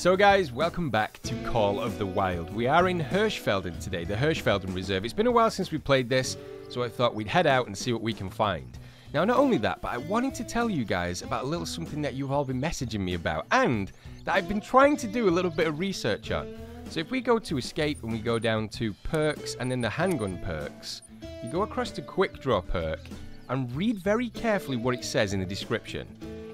So guys, welcome back to Call of the Wild. We are in Hirschfelden today, the Hirschfelden Reserve. It's been a while since we played this, so I thought we'd head out and see what we can find. Now, not only that, but I wanted to tell you guys about a little something that you've all been messaging me about, and that I've been trying to do a little bit of research on. So if we go to Escape and we go down to Perks and then the Handgun perks, you go across to Quick Draw perk and read very carefully what it says in the description.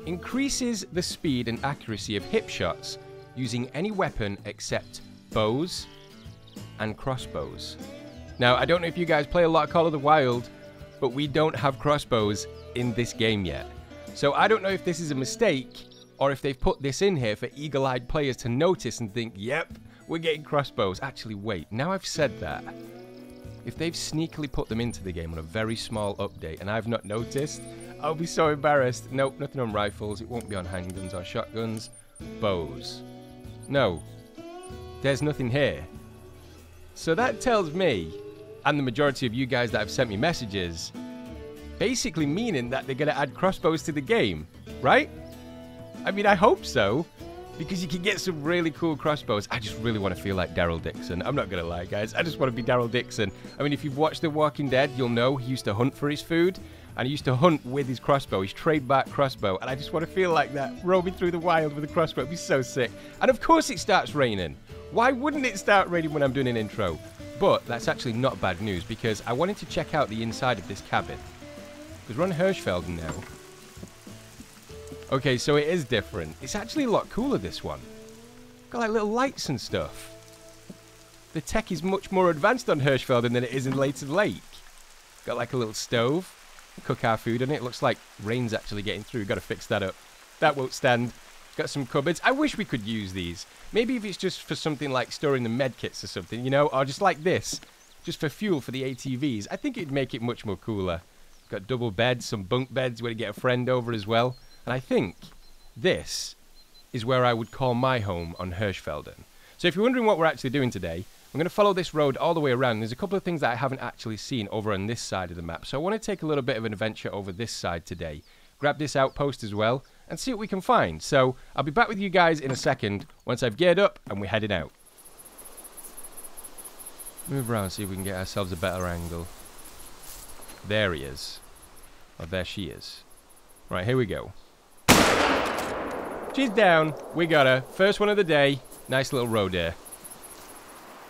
Increases the speed and accuracy of hip shots using any weapon except bows and crossbows. Now, I don't know if you guys play a lot of Call of the Wild, but we don't have crossbows in this game yet. So I don't know if this is a mistake, or if they've put this in here for eagle-eyed players to notice and think, yep, we're getting crossbows. Actually, wait, now I've said that, if they've sneakily put them into the game on a very small update and I've not noticed, I'll be so embarrassed. Nope, nothing on rifles, it won't be on handguns or shotguns. Bows. No, there's nothing here. So that tells me, and the majority of you guys that have sent me messages, basically meaning that they're going to add crossbows to the game, right? I mean, I hope so, because you can get some really cool crossbows. I just really want to feel like Daryl Dixon. I'm not going to lie, guys. I just want to be Daryl Dixon. I mean, if you've watched The Walking Dead, you'll know he used to hunt for his food, and he used to hunt with his crossbow, his trademark crossbow, and I just want to feel like that, roaming through the wild with a crossbow. It'd be so sick. And of course it starts raining. Why wouldn't it start raining when I'm doing an intro? But that's actually not bad news, because I wanted to check out the inside of this cabin. Because we're on Hirschfelden now. Okay, so it is different. It's actually a lot cooler, this one. Got like little lights and stuff. The tech is much more advanced on Hirschfelden than it is in Leighton Lake. Got like a little stove. Cook our food on it. Looks like rain's actually getting through. Got to fix that up. That won't stand. Got some cupboards. I wish we could use these. Maybe if it's just for something like storing the medkits or something, you know, or just like this, just for fuel for the ATVs. I think it'd make it much more cooler. Got double beds, some bunk beds where to get a friend over as well. And I think this is where I would call my home on Hirschfelden. So if you're wondering what we're actually doing today, I'm going to follow this road all the way around. There's a couple of things that I haven't actually seen over on this side of the map. So I want to take a little bit of an adventure over this side today. Grab this outpost as well and see what we can find. So I'll be back with you guys in a second once I've geared up and we're heading out. Move around, see if we can get ourselves a better angle. There he is. Oh, there she is. Right, here we go. She's down. We got her. First one of the day. Nice little road there.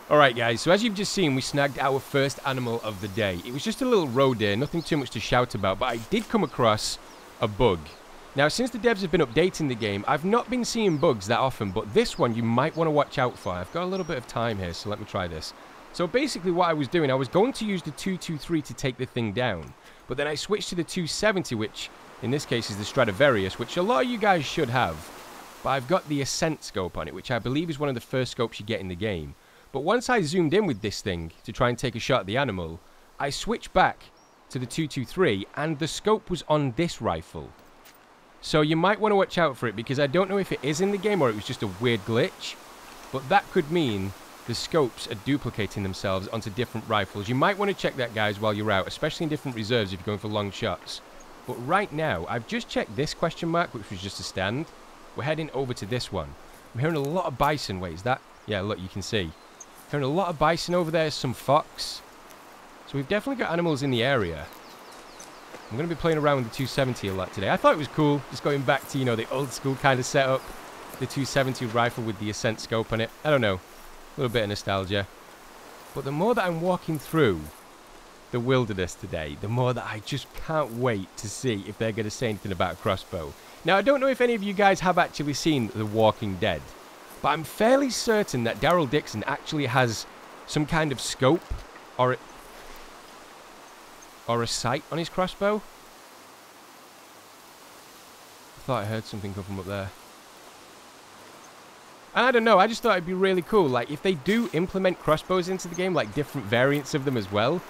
Alright guys, so as you've just seen, we snagged our first animal of the day. It was just a little roe deer, nothing too much to shout about, but I did come across a bug. Now, since the devs have been updating the game, I've not been seeing bugs that often, but this one you might want to watch out for. I've got a little bit of time here, so let me try this. So basically what I was doing, I was going to use the 223 to take the thing down, but then I switched to the 270, which in this case is the Stradivarius, which a lot of you guys should have. But I've got the Ascent scope on it, which I believe is one of the first scopes you get in the game. But once I zoomed in with this thing to try and take a shot at the animal, I switched back to the 223 and the scope was on this rifle. So you might want to watch out for it, because I don't know if it is in the game or it was just a weird glitch. But that could mean the scopes are duplicating themselves onto different rifles. You might want to check that, guys, while you're out, especially in different reserves if you're going for long shots. But right now, I've just checked this question mark, which was just a stand. We're heading over to this one. I'm hearing a lot of bison. Wait, is that? Yeah, look, you can see. Hearing a lot of bison over there, some fox. So we've definitely got animals in the area. I'm going to be playing around with the 270 a lot today. I thought it was cool, just going back to, you know, the old school kind of setup. The 270 rifle with the Ascent scope on it. I don't know, a little bit of nostalgia. But the more that I'm walking through the wilderness today, the more that I just can't wait to see if they're going to say anything about a crossbow. Now, I don't know if any of you guys have actually seen The Walking Dead, but I'm fairly certain that Daryl Dixon actually has some kind of scope or a sight on his crossbow. I thought I heard something come from up there. And I don't know, I just thought it'd be really cool. Like, if they do implement crossbows into the game, like different variants of them as well,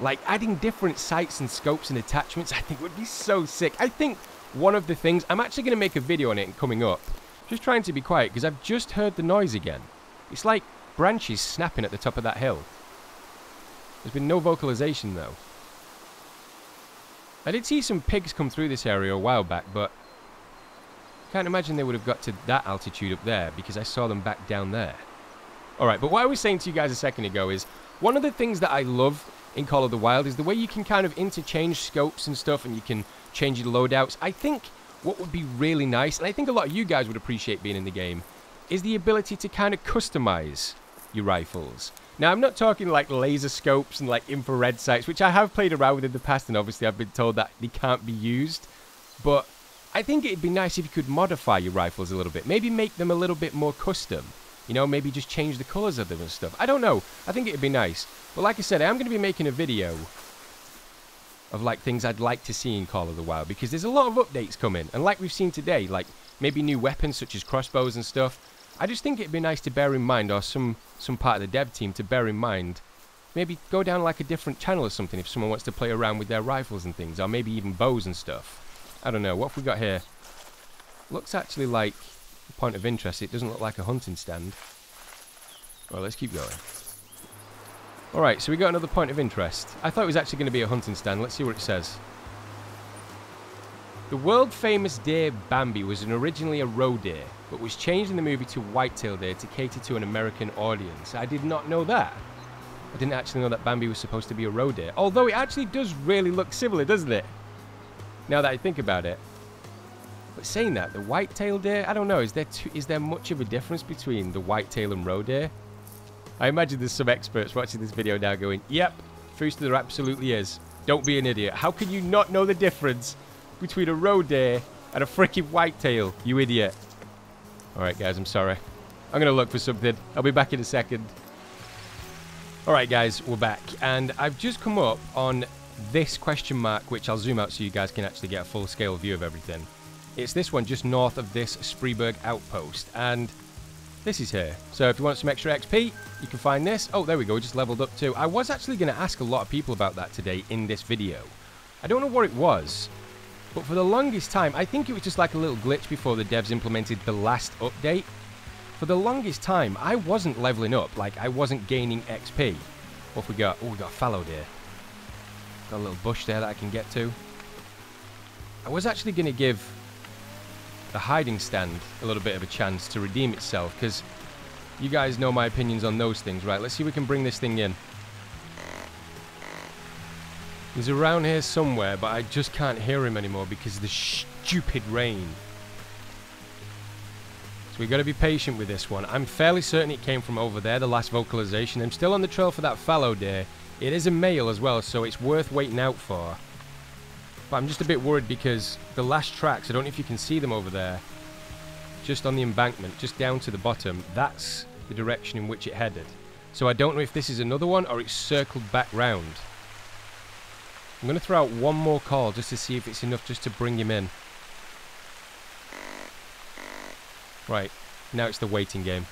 like adding different sights and scopes and attachments, I think would be so sick. I think one of the things, I'm actually going to make a video on it coming up. Just trying to be quiet, because I've just heard the noise again. It's like branches snapping at the top of that hill. There's been no vocalization, though. I did see some pigs come through this area a while back, but Can't imagine they would have got to that altitude up there because I saw them back down there. Alright, but what I was saying to you guys a second ago is one of the things that I love in Call of the Wild is the way you can kind of interchange scopes and stuff and you can change your loadouts. I think what would be really nice, and I think a lot of you guys would appreciate being in the game, is the ability to kind of customize your rifles. Now, I'm not talking like laser scopes and like infrared sights, which I have played around with in the past, and obviously I've been told that they can't be used. But I think it'd be nice if you could modify your rifles a little bit. Maybe make them a little bit more custom. You know, maybe just change the colors of them and stuff. I don't know. I think it'd be nice. But like I said, I am going to be making a video of like things I'd like to see in Call of the Wild, because there's a lot of updates coming. And like we've seen today, like maybe new weapons such as crossbows and stuff. I just think it'd be nice to bear in mind, or some part of the dev team to bear in mind, maybe go down like a different channel or something if someone wants to play around with their rifles and things, or maybe even bows and stuff. I don't know. What have we got here? Looks actually like a point of interest. It doesn't look like a hunting stand. Well, let's keep going. Alright, so we got another point of interest. I thought it was actually going to be a hunting stand. Let's see what it says. The world-famous deer Bambi was originally a roe deer, but was changed in the movie to whitetail deer to cater to an American audience. I did not know that. I didn't actually know that Bambi was supposed to be a roe deer. Although it actually does really look similar, doesn't it? Now that I think about it. But saying that, the whitetail deer, I don't know, is there much of a difference between the whitetail and roe deer? I imagine there's some experts watching this video now going, yep, Foose, there absolutely is. Don't be an idiot. How can you not know the difference between a roe deer and a freaking whitetail, you idiot? Alright guys, I'm sorry. I'm going to look for something. I'll be back in a second. Alright guys, we're back. And I've just come up on this question mark, which I'll zoom out so you guys can actually get a full scale view of everything. It's this one just north of this Spreeberg outpost. And this is here. So if you want some extra XP, you can find this. Oh, there we go. We just leveled up too. I was actually going to ask a lot of people about that today in this video. I don't know what it was, but for the longest time, I think it was just like a little glitch before the devs implemented the last update. For the longest time, I wasn't leveling up. Like, I wasn't gaining XP. What have we got? Oh, we got a fallow deer. Got a little bush there that I can get to. I was actually going to give the hiding stand a little bit of a chance to redeem itself, because you guys know my opinions on those things, right? Let's see if we can bring this thing in. He's around here somewhere, but I just can't hear him anymore because of the stupid rain. So we've got to be patient with this one. I'm fairly certain it came from over there, the last vocalization. I'm still on the trail for that fallow deer. It is a male as well, so it's worth waiting out for. But I'm just a bit worried because the last tracks, I don't know if you can see them over there, just on the embankment, just down to the bottom, that's the direction in which it headed. So I don't know if this is another one or it's circled back round. I'm going to throw out one more call just to see if it's enough just to bring him in. Right, now it's the waiting game.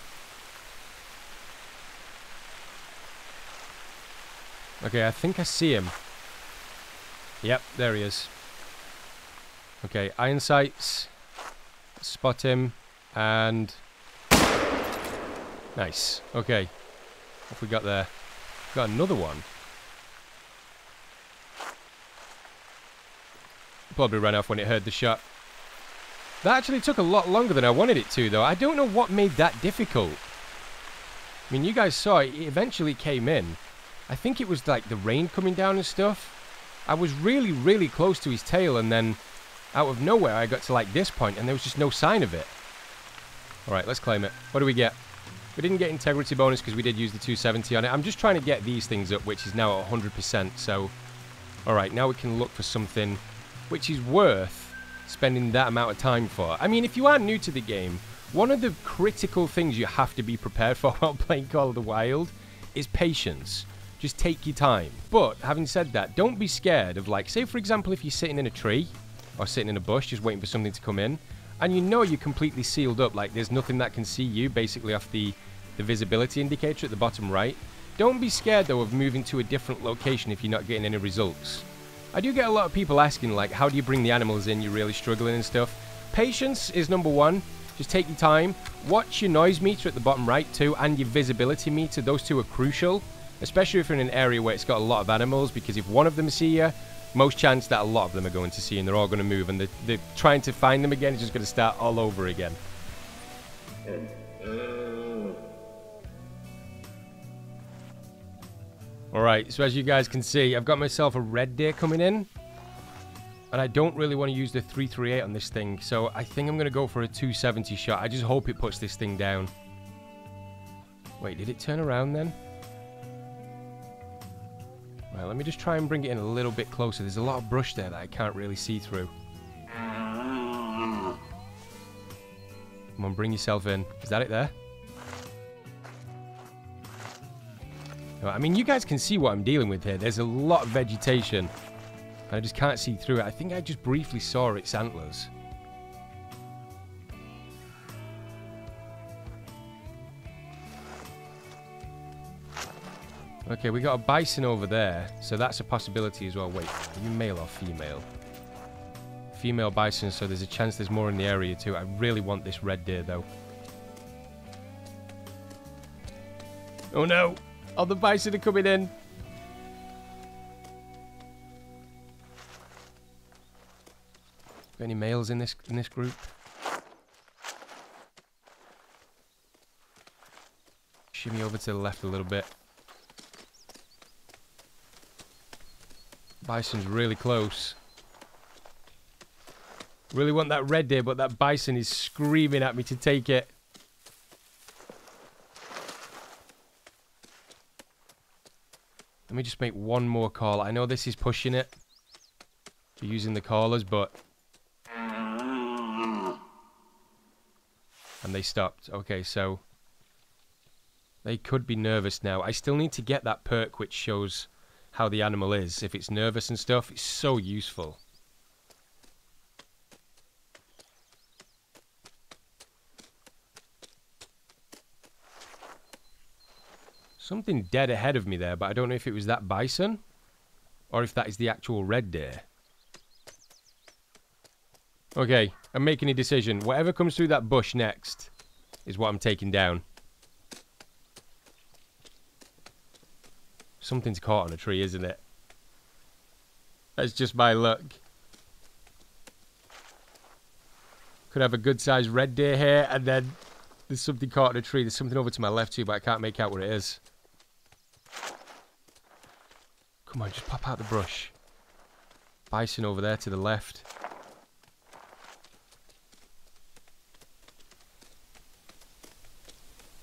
Okay, I think I see him. Yep, there he is. Okay, iron sights. Spot him. And... nice. Okay. What have we got there? Got another one. Probably ran off when it heard the shot. That actually took a lot longer than I wanted it to, though. I don't know what made that difficult. I mean, you guys saw it. It eventually came in. I think it was like the rain coming down and stuff. I was really, really close to his tail, and then out of nowhere I got to like this point and there was just no sign of it. Alright, let's claim it. What do we get? We didn't get integrity bonus because we did use the 270 on it. I'm just trying to get these things up, which is now at 100%. So, alright, now we can look for something which is worth spending that amount of time for. I mean, if you are new to the game, one of the critical things you have to be prepared for while playing Call of the Wild is patience. Just take your time. But, having said that, don't be scared of, like, say for example if you're sitting in a tree or sitting in a bush just waiting for something to come in, and you know you're completely sealed up, like there's nothing that can see you basically off the visibility indicator at the bottom right. Don't be scared though of moving to a different location if you're not getting any results. I do get a lot of people asking, like, how do you bring the animals in? You're really struggling and stuff. Patience is number one. Just take your time. Watch your noise meter at the bottom right too, and your visibility meter. Those two are crucial, especially if you're in an area where it's got a lot of animals, because if one of them see you, most chance that a lot of them are going to sea and they're all going to move, and they're trying to find them again is just going to start all over again. Alright, so as you guys can see, I've got myself a red deer coming in. And I don't really want to use the 338 on this thing, so I think I'm going to go for a 270 shot. I just hope it puts this thing down. Wait, did it turn around then? Right, let me just try and bring it in a little bit closer. There's a lot of brush there that I can't really see through. Come on, bring yourself in. Is that it there? I mean, you guys can see what I'm dealing with here. There's a lot of vegetation. I just can't see through it. I think I just briefly saw its antlers. Okay, we got a bison over there, so that's a possibility as well. Wait, are you male or female? Female bison, so there's a chance there's more in the area too. I really want this red deer though. Oh no! All the bison are coming in! Got any males in this group? Shimmy over to the left a little bit. Bison's really close. Really want that red deer, but that bison is screaming at me to take it. Let me just make one more call. I know this is pushing it for using the callers, but... And they stopped. Okay, so... They could be nervous now. I still need to get that perk which shows how the animal is. If it's nervous and stuff, it's so useful. Something dead ahead of me there, but I don't know if it was that bison or if that is the actual red deer. Okay, I'm making a decision. Whatever comes through that bush next is what I'm taking down. Something's caught on a tree, isn't it? That's just my luck. Could have a good-sized red deer here, and then there's something caught on a tree. There's something over to my left too, but I can't make out what it is. Come on, just pop out the brush. Bison over there to the left.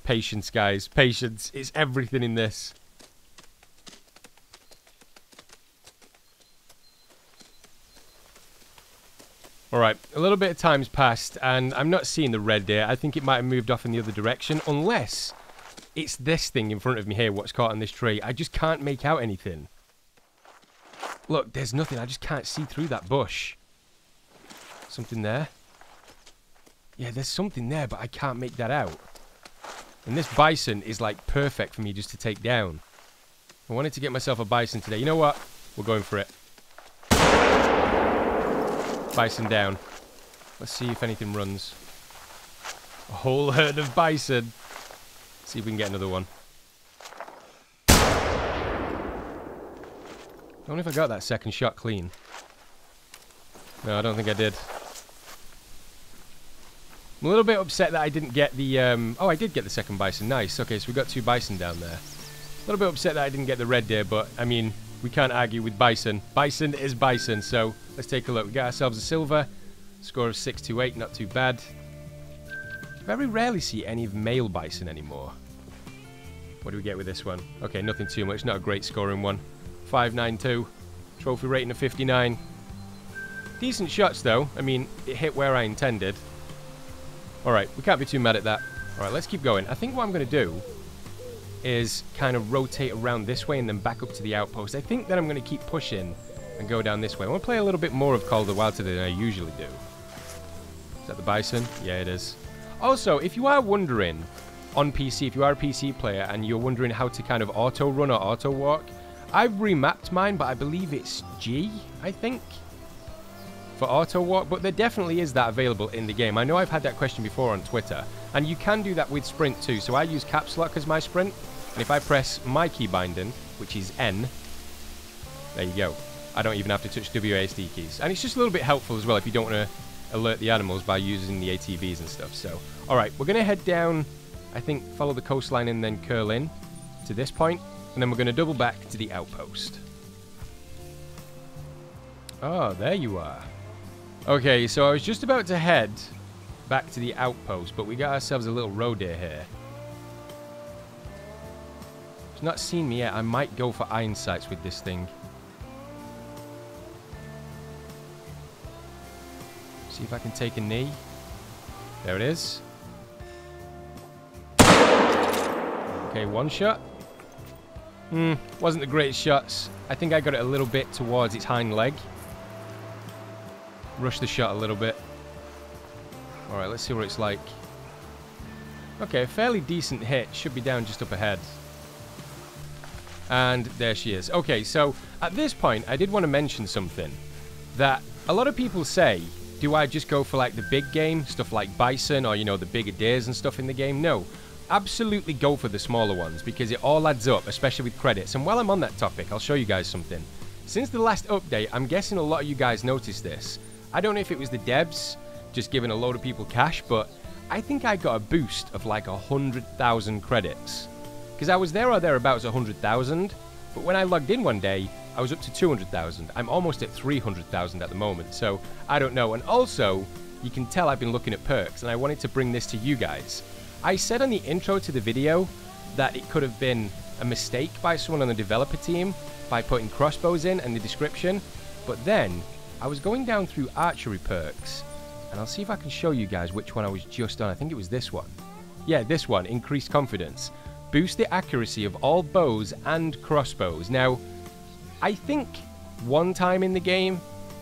Patience, guys. Patience. It's everything in this. Alright, a little bit of time's passed, and I'm not seeing the red deer. I think it might have moved off in the other direction, unless it's this thing in front of me here, what's caught on this tree. I just can't make out anything. Look, there's nothing. I just can't see through that bush. Something there? Yeah, there's something there, but I can't make that out. And this bison is, like, perfect for me just to take down. I wanted to get myself a bison today. You know what? We're going for it. Bison down. Let's see if anything runs. A whole herd of bison. See if we can get another one. I don't know if I got that second shot clean. No, I don't think I did. I'm a little bit upset that I didn't get the... Oh, I did get the second bison. Nice. Okay, so we got two bison down there. A little bit upset that I didn't get the red deer, but, I mean, we can't argue with bison. Bison is bison, so let's take a look. We got ourselves a silver. Score of 628, not too bad. Very rarely see any of male bison anymore. What do we get with this one? Okay, nothing too much. Not a great scoring one. 592. Trophy rating of 59. Decent shots, though. I mean, it hit where I intended. Alright, we can't be too mad at that. Alright, let's keep going. I think what I'm going to do is kind of rotate around this way and then back up to the outpost. I think that I'm going to keep pushing and go down this way. I want to play a little bit more of Call of the Wild today than I usually do. Is that the bison? Yeah, it is. Also, if you are wondering on PC, if you are a PC player and you're wondering how to kind of auto-run or auto-walk, I've remapped mine, but I believe it's G, I think, for auto-walk, but there definitely is that available in the game. I know I've had that question before on Twitter, and you can do that with sprint too. So I use caps lock as my sprint, and if I press my key binding, which is N, there you go. I don't even have to touch WASD keys. And it's just a little bit helpful as well if you don't want to alert the animals by using the ATVs and stuff. So, alright, we're going to head down, I think, follow the coastline and then curl in to this point. And then we're going to double back to the outpost. Oh, there you are. Okay, so I was just about to head back to the outpost, but we got ourselves a little roe deer here. It's not seen me yet. I might go for iron sights with this thing. See if I can take a knee. There it is. Okay, one shot. Wasn't the greatest shots. I think I got it a little bit towards its hind leg. Rush the shot a little bit. Alright, let's see what it's like. Okay, a fairly decent hit. Should be down just up ahead. And there she is. Okay, so at this point, I did want to mention something. That a lot of people say, do I just go for like the big game? Stuff like bison or, you know, the bigger deers and stuff in the game? No. Absolutely go for the smaller ones because it all adds up, especially with credits. And while I'm on that topic, I'll show you guys something. Since the last update, I'm guessing a lot of you guys noticed this. I don't know if it was the devs just giving a load of people cash, but I think I got a boost of like 100,000 credits. Because I was there or thereabouts 100,000, but when I logged in one day, I was up to 200,000. I'm almost at 300,000 at the moment, so I don't know. And also, you can tell I've been looking at perks, and I wanted to bring this to you guys. I said on the intro to the video that it could have been a mistake by someone on the developer team by putting crossbows in the description, but then I was going down through archery perks, and I'll see if I can show you guys which one I was just on. I think it was this one. Yeah, this one, increased confidence. Boost the accuracy of all bows and crossbows. Now, I think one time in the game,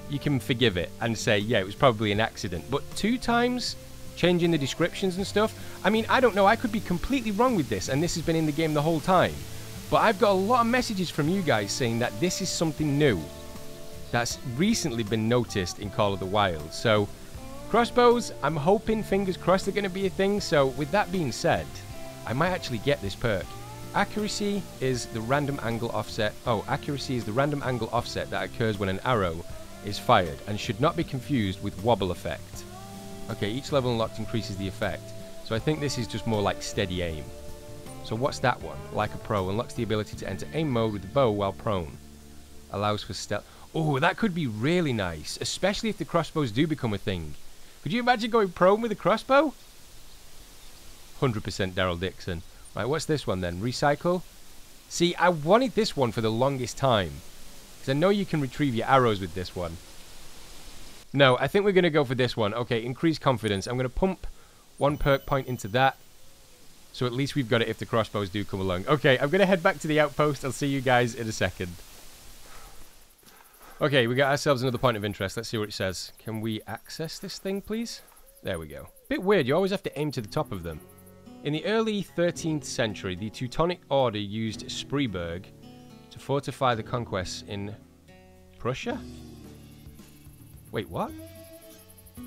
you can forgive it and say, yeah, it was probably an accident. But 2 times, changing the descriptions and stuff, I mean, I don't know, I could be completely wrong with this, and this has been in the game the whole time. But I've got a lot of messages from you guys saying that this is something new that's recently been noticed in Call of the Wild. So, crossbows, I'm hoping, fingers crossed, are going to be a thing. So, with that being said, I might actually get this perk. Accuracy is the random angle offset. Oh, accuracy is the random angle offset that occurs when an arrow is fired and should not be confused with wobble effect. Okay, each level unlocked increases the effect. So I think this is just more like steady aim. So what's that one? Like a pro, unlocks the ability to enter aim mode with the bow while prone. Allows for stealth. Oh, that could be really nice, especially if the crossbows do become a thing. Could you imagine going prone with a crossbow? 100% Daryl Dixon. Right, what's this one then? Recycle? See, I wanted this one for the longest time, because I know you can retrieve your arrows with this one. No, I think we're going to go for this one. Okay, increase confidence. I'm going to pump 1 perk point into that, so at least we've got it if the crossbows do come along. Okay, I'm going to head back to the outpost. I'll see you guys in a second. Okay, we got ourselves another point of interest. Let's see what it says. Can we access this thing, please? There we go. Bit weird, you always have to aim to the top of them. In the early 13th century, the Teutonic Order used Spreeburg to fortify the conquests in Prussia? Wait, what?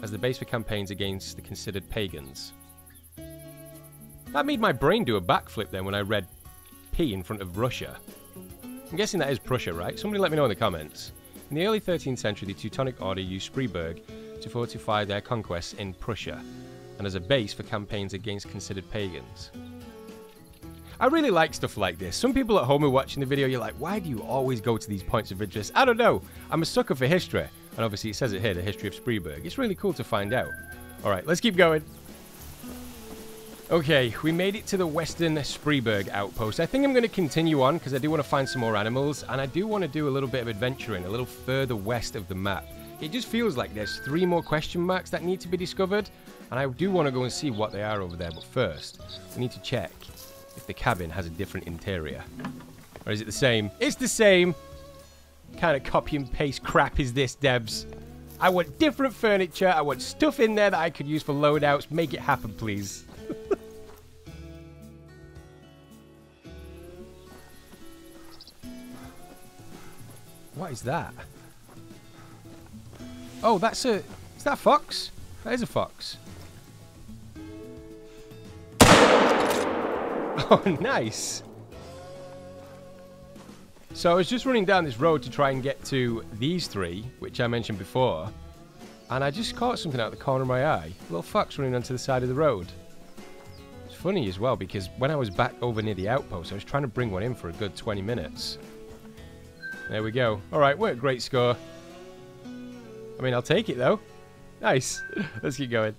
As the base for campaigns against the considered pagans. That made my brain do a backflip then when I read P in front of Russia. I'm guessing that is Prussia, right? Somebody let me know in the comments. In the early 13th century, the Teutonic Order used Spreeburg to fortify their conquests in Prussia, and as a base for campaigns against considered pagans. I really like stuff like this. Some people at home are watching the video, you're like, why do you always go to these points of interest? I don't know. I'm a sucker for history. And obviously it says it here, the history of Spreeburg. It's really cool to find out. Alright, let's keep going. Okay, we made it to the Western Spreeburg outpost. I think I'm going to continue on because I do want to find some more animals, and I do want to do a little bit of adventuring a little further west of the map. It just feels like there's 3 more question marks that need to be discovered, and I do want to go and see what they are over there. But first, we need to check if the cabin has a different interior. Or is it the same? It's the same! What kind of copy and paste crap is this, Debs? I want different furniture, I want stuff in there that I could use for loadouts. Make it happen, please. What is that? Oh, that's a... Is that a fox? That is a fox. Oh, nice. So I was just running down this road to try and get to these three, which I mentioned before, and I just caught something out of the corner of my eye. A little fox running onto the side of the road. It's funny as well, because when I was back over near the outpost, I was trying to bring one in for a good 20 minutes. There we go. Alright, weren't a great score. I mean, I'll take it, though. Nice. Let's keep going.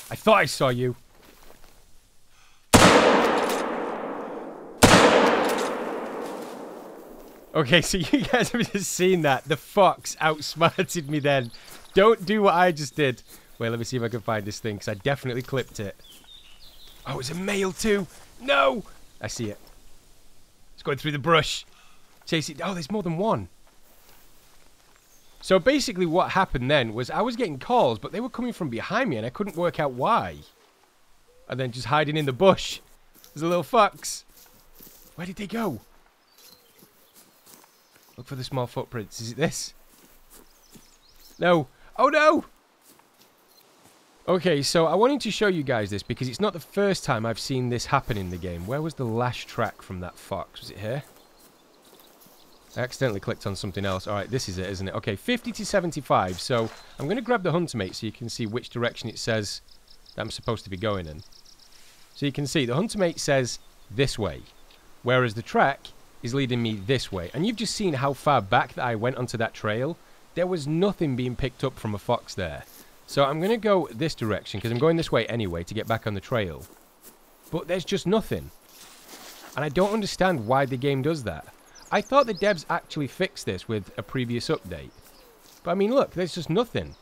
I thought I saw you. Okay, so you guys have just seen that. The fox outsmarted me then. Don't do what I just did. Wait, let me see if I can find this thing, because I definitely clipped it. Oh, it's a male too. No! I see it. It's going through the brush. Chase it. Oh, there's more than one. So basically what happened then was I was getting calls, but they were coming from behind me and I couldn't work out why. And then just hiding in the bush. There's a little fox. Where did they go? Look for the small footprints. Is it this? No. Oh no! Okay, so I wanted to show you guys this because it's not the first time I've seen this happen in the game. Where was the last track from that fox? Was it here? I accidentally clicked on something else. Alright, this is it, isn't it? Okay, 50 to 75. So I'm going to grab the Huntermate so you can see which direction it says that I'm supposed to be going in. So you can see the Huntermate says this way, whereas the track is leading me this way. And you've just seen how far back that I went onto that trail. There was nothing being picked up from a fox there. So I'm going to go this direction because I'm going this way anyway to get back on the trail. But there's just nothing. And I don't understand why the game does that. I thought the devs actually fixed this with a previous update. But I mean, look, there's just nothing.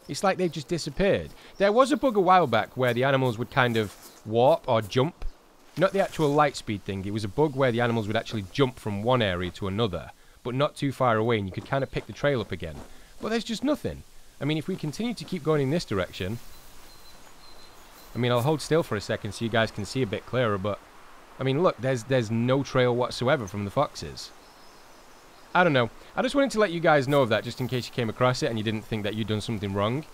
It's like they've just disappeared. There was a bug a while back where the animals would kind of warp or jump. Not the actual light speed thing. It was a bug where the animals would actually jump from one area to another, but not too far away, and you could kind of pick the trail up again. But there's just nothing. I mean, if we continue to keep going in this direction... I mean, I'll hold still for a second so you guys can see a bit clearer, but... I mean, look, there's no trail whatsoever from the foxes. I don't know. I just wanted to let you guys know of that, just in case you came across it and you didn't think that you'd done something wrong.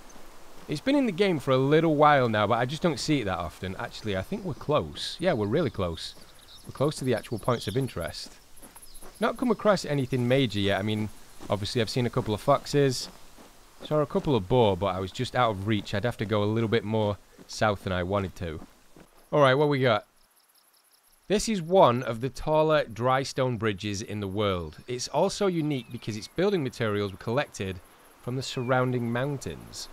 It's been in the game for a little while now, but I just don't see it that often. Actually, I think we're close. Yeah, we're really close. We're close to the actual points of interest. Not come across anything major yet. I mean, obviously I've seen a couple of foxes. Saw a couple of boar, but I was just out of reach. I'd have to go a little bit more south than I wanted to. Alright, what we got? This is one of the taller dry stone bridges in the world. It's also unique because its building materials were collected from the surrounding mountains.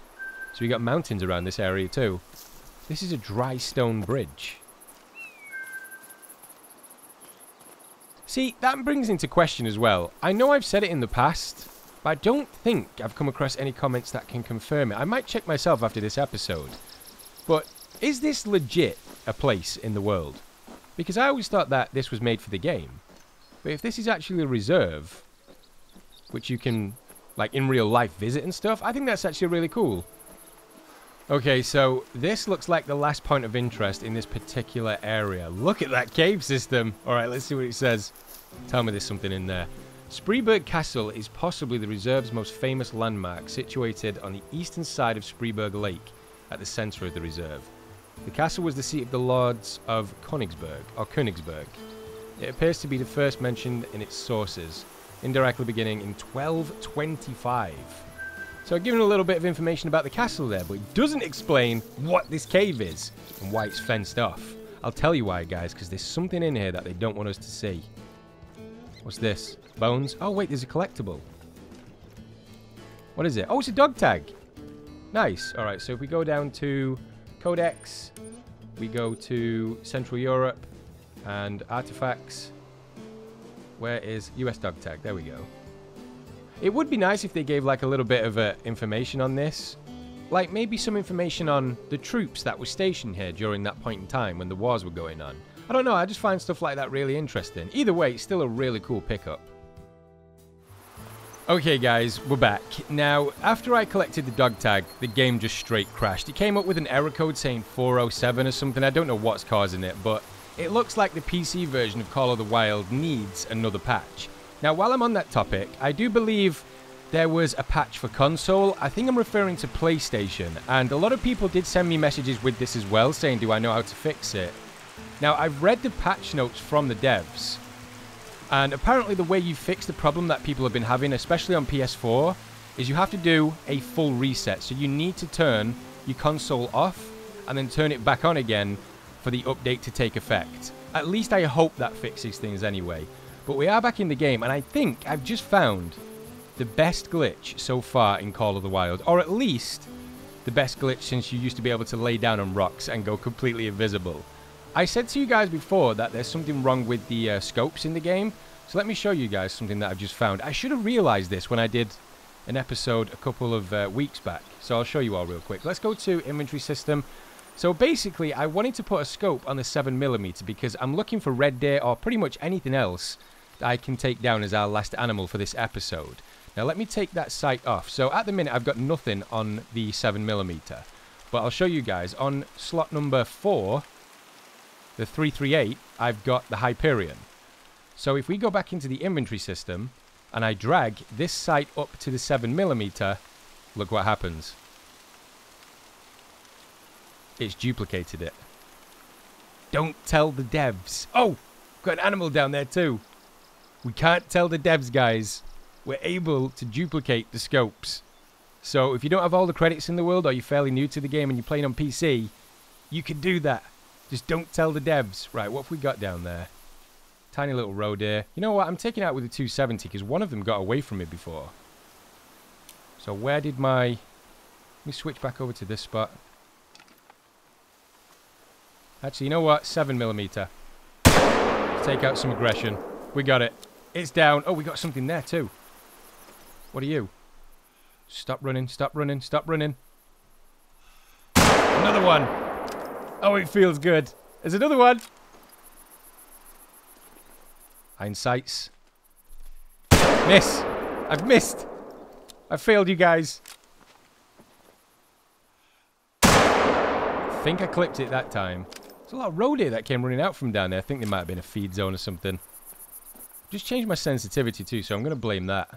So we got mountains around this area too. This is a dry stone bridge. See, that brings into question as well. I know I've said it in the past, but I don't think I've come across any comments that can confirm it. I might check myself after this episode. But is this legit a place in the world? Because I always thought that this was made for the game. But if this is actually a reserve, which you can, like, in real life visit and stuff, I think that's actually really cool. Okay, so this looks like the last point of interest in this particular area. Look at that cave system. Alright, let's see what it says. Tell me there's something in there. Spreeburg Castle is possibly the reserve's most famous landmark, situated on the eastern side of Spreeburg Lake, at the centre of the reserve. The castle was the seat of the Lords of Königsberg. It appears to be the first mentioned in its sources, indirectly beginning in 1225. So I've given a little bit of information about the castle there, but it doesn't explain what this cave is and why it's fenced off. I'll tell you why, guys, because there's something in here that they don't want us to see. What's this? Bones? Oh, wait, there's a collectible. What is it? Oh, it's a dog tag. Nice. Alright, so if we go down to Codex, we go to Central Europe and Artifacts. Where is US dog tag? There we go. It would be nice if they gave like a little bit of information on this. Like maybe some information on the troops that were stationed here during that point in time when the wars were going on. I don't know, I just find stuff like that really interesting. Either way, it's still a really cool pickup. Okay guys, we're back. Now, after I collected the dog tag, the game just straight crashed. It came up with an error code saying 407 or something. I don't know what's causing it, but it looks like the PC version of Call of the Wild needs another patch. Now, while I'm on that topic, I do believe there was a patch for console. I think I'm referring to PlayStation, and a lot of people did send me messages with this as well, saying, do I know how to fix it? Now, I've read the patch notes from the devs, and apparently the way you fix the problem that people have been having, especially on PS4, is you have to do a full reset. So you need to turn your console off and then turn it back on again for the update to take effect. At least I hope that fixes things anyway. But we are back in the game, and I think I've just found the best glitch so far in Call of the Wild, or at least the best glitch since you used to be able to lay down on rocks and go completely invisible. I said to you guys before that there's something wrong with the scopes in the game, so let me show you guys something that I've just found. I should have realized this when I did an episode a couple of weeks back, so I'll show you all real quick. Let's go to inventory system. So basically, I wanted to put a scope on the 7mm because I'm looking for red deer or pretty much anything else that I can take down as our last animal for this episode. Now let me take that sight off. So at the minute I've got nothing on the 7mm, but I'll show you guys. On slot number 4, the 338, I've got the Hyperion. So if we go back into the inventory system and I drag this sight up to the 7mm, look what happens. It's duplicated it. Don't tell the devs. Oh, got an animal down there too. We can't tell the devs, guys. We're able to duplicate the scopes. So if you don't have all the credits in the world, or you're fairly new to the game and you're playing on PC, you can do that. Just don't tell the devs. Right, what have we got down there? Tiny little roe deer. You know what? I'm taking out with the 270 because one of them got away from me before. So where did my... Let me switch back over to this spot. Actually, you know what? 7mm. Let's take out some aggression. We got it. It's down. Oh, we got something there too. What are you? Stop running, stop running, stop running. Another one. Oh, it feels good. There's another one. Hindsights. Miss. I've missed. I failed you guys. I think I clipped it that time. There's a lot of roe deer that came running out from down there. I think there might have been a feed zone or something. Just changed my sensitivity too, so I'm going to blame that.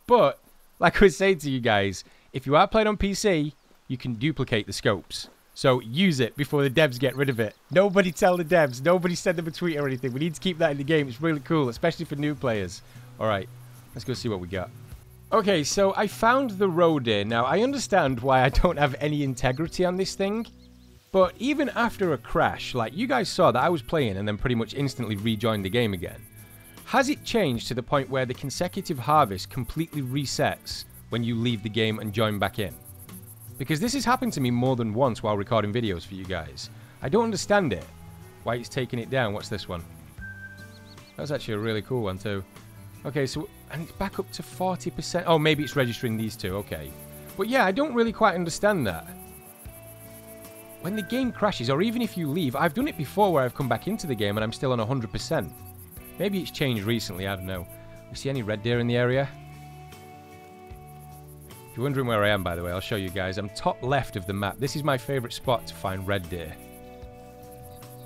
But, like I was saying to you guys, if you are playing on PC, you can duplicate the scopes. So use it before the devs get rid of it. Nobody tell the devs. Nobody send them a tweet or anything. We need to keep that in the game. It's really cool, especially for new players. Alright, let's go see what we got. Okay, so I found the roe deer. Now, I understand why I don't have any integrity on this thing. But even after a crash, like you guys saw that I was playing and then pretty much instantly rejoined the game again. Has it changed to the point where the consecutive harvest completely resets when you leave the game and join back in? Because this has happened to me more than once while recording videos for you guys. I don't understand it. Why it's taking it down. What's this one? That's actually a really cool one too. Okay, so... And it's back up to 40%. Oh, maybe it's registering these two. Okay. But yeah, I don't really quite understand that. When the game crashes, or even if you leave... I've done it before where I've come back into the game and I'm still on 100%. Maybe it's changed recently. I don't know. You see any red deer in the area? If you're wondering where I am, by the way, I'll show you guys. I'm top left of the map. This is my favourite spot to find red deer.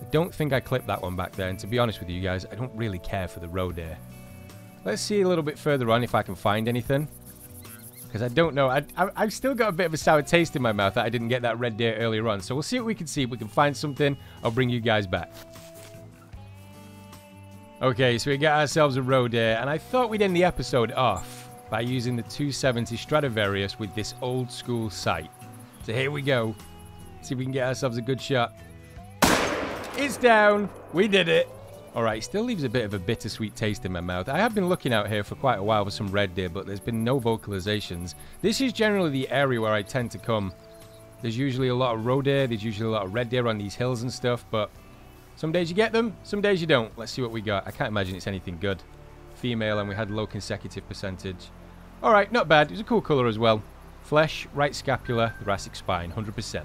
I don't think I clipped that one back there, and to be honest with you guys, I don't really care for the roe deer. Let's see a little bit further on if I can find anything. Because I don't know. I've still got a bit of a sour taste in my mouth that I didn't get that red deer earlier on. So we'll see what we can see. If we can find something, I'll bring you guys back. Okay, so we got ourselves a roe deer, and I thought we'd end the episode off by using the 270 Stradivarius with this old school sight. So here we go. See if we can get ourselves a good shot. It's down. We did it. Alright, it still leaves a bit of a bittersweet taste in my mouth. I have been looking out here for quite a while for some red deer, but there's been no vocalizations. This is generally the area where I tend to come. There's usually a lot of roe deer, there's usually a lot of red deer on these hills and stuff, but some days you get them, some days you don't. Let's see what we got. I can't imagine it's anything good. Female, and we had low consecutive percentage. Alright, not bad. It was a cool colour as well. Flesh, right scapula, thoracic spine, 100%.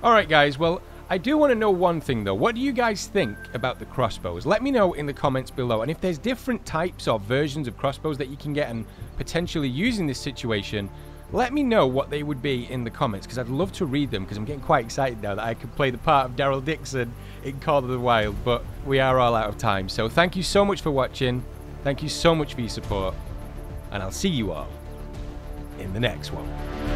Alright guys, well, I do want to know one thing though. What do you guys think about the crossbows? Let me know in the comments below. And if there's different types or versions of crossbows that you can get and potentially use in this situation, let me know what they would be in the comments, because I'd love to read them, because I'm getting quite excited now that I could play the part of Daryl Dixon in Call of the Wild, but we are all out of time. So thank you so much for watching. Thank you so much for your support, and I'll see you all in the next one.